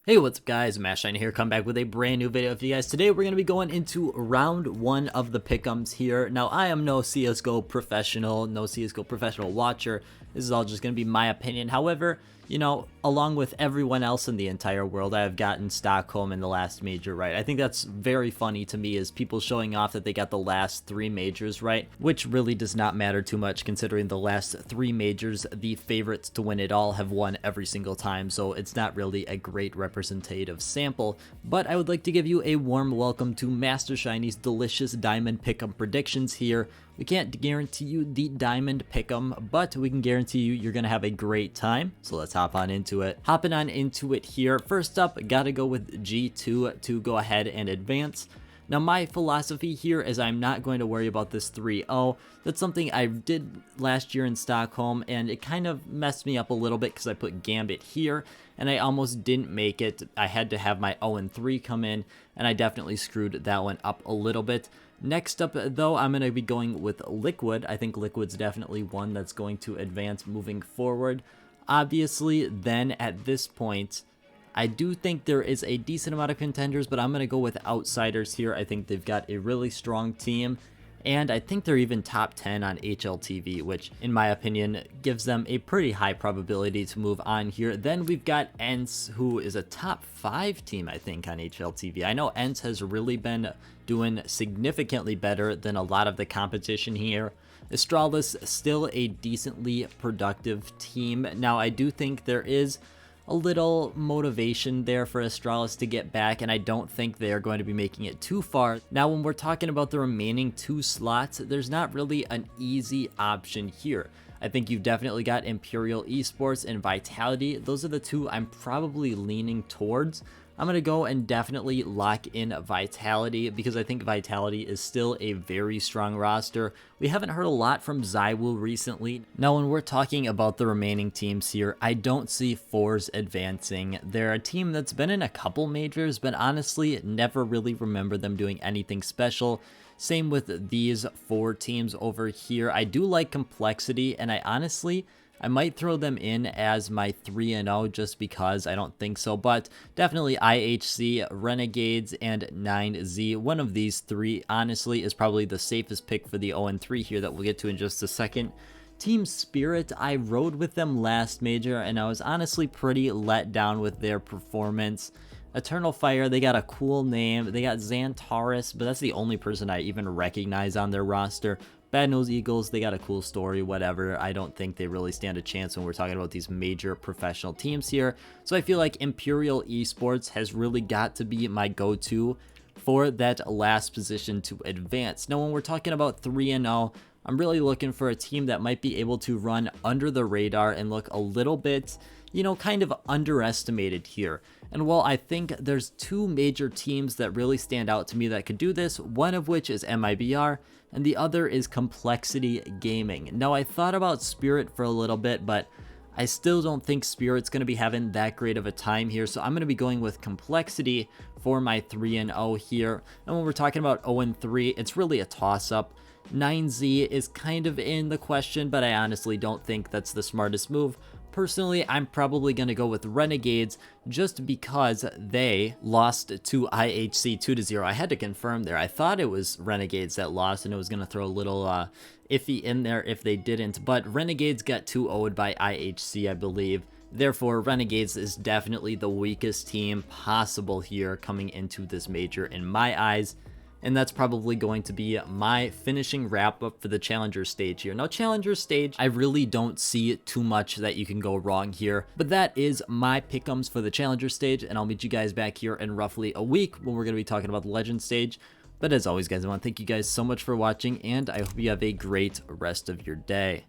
Hey, what's up guys, Mastershiny here, come back with a brand new video for you guys. Today we're going to be going into round 1 of the pick'ems here. Now I am no CSGO professional, no CSGO professional watcher. This is all just going to be my opinion. However, you know, along with everyone else in the entire world, I have gotten Stockholm in the last major right. I think that's very funny to me, is people showing off that they got the last 3 majors right, which really does not matter too much considering the last 3 majors, the favorites to win it all have won every single time, so it's not really a great representative sample. But I would like to give you a warm welcome to Mastershiny's delicious diamond pick'em predictions here. We can't guarantee you the diamond pick'em, but we can guarantee you you're gonna have a great time. So let's hop on into it. Hopping on into it here. First up, gotta go with G2 to go ahead and advance. Now my philosophy here is I'm not going to worry about this 3-0. That's something I did last year in Stockholm, and it kind of messed me up a little bit because I put Gambit here and I almost didn't make it. I had to have my 0-3 come in, and I definitely screwed that one up a little bit. Next up though, I'm going to be going with Liquid. I think Liquid's definitely one that's going to advance moving forward. Obviously, then at this point, I do think there is a decent amount of contenders, but I'm going to go with outsiders here. I think they've got a really strong team, and I think they're even top 10 on HLTV, which in my opinion gives them a pretty high probability to move on here. Then we've got ENCE, who is a top 5 team, I think, on HLTV. I know ENCE has really been doing significantly better than a lot of the competition here. Astralis, still a decently productive team. Now, I do think there is a little motivation there for Astralis to get back, and I don't think they are going to be making it too far. Now, when we're talking about the remaining 2 slots, there's not really an easy option here. I think you've definitely got Imperial Esports and Vitality. Those are the 2 I'm probably leaning towards. I'm going to go and definitely lock in Vitality because I think Vitality is still a very strong roster. We haven't heard a lot from ZywOo recently. Now, when we're talking about the remaining teams here, I don't see Fours advancing. They're a team that's been in a couple majors, but honestly, never really remember them doing anything special. Same with these 4 teams over here. I do like Complexity, and I might throw them in as my 3-0 just because I don't think so, but definitely IHC, Renegades, and 9Z. One of these 3, honestly, is probably the safest pick for the 0-3 here that we'll get to in just a second. Team Spirit, I rode with them last major, and I was honestly pretty let down with their performance. Eternal Fire, they got a cool name. They got Xantaurus, but that's the only person I even recognize on their roster. Bad Nose Eagles, they got a cool story, whatever. I don't think they really stand a chance when we're talking about these major professional teams here. So I feel like Imperial Esports has really got to be my go-to for that last position to advance. Now, when we're talking about 3-0, I'm really looking for a team that might be able to run under the radar and look a little bit, you know, kind of underestimated here. And while I think there's 2 major teams that really stand out to me that could do this, one of which is MIBR, and the other is Complexity Gaming. Now, I thought about Spirit for a little bit, but I still don't think Spirit's going to be having that great of a time here, so I'm going to be going with Complexity for my 3-0 here. And when we're talking about 0-3, it's really a toss-up. 9Z is kind of in the question, but I honestly don't think that's the smartest move. Personally, I'm probably going to go with Renegades just because they lost to IHC 2-0. I had to confirm there. I thought it was Renegades that lost, and it was going to throw a little iffy in there if they didn't. But Renegades got 2-0'd by IHC, I believe. Therefore, Renegades is definitely the weakest team possible here coming into this major in my eyes. And that's probably going to be my finishing wrap up for the Challenger stage here. Now, Challenger stage, I really don't see too much that you can go wrong here, but that is my pick'ems for the Challenger stage, and I'll meet you guys back here in roughly a week when we're going to be talking about the Legend stage. But as always, guys, I want to thank you guys so much for watching, and I hope you have a great rest of your day.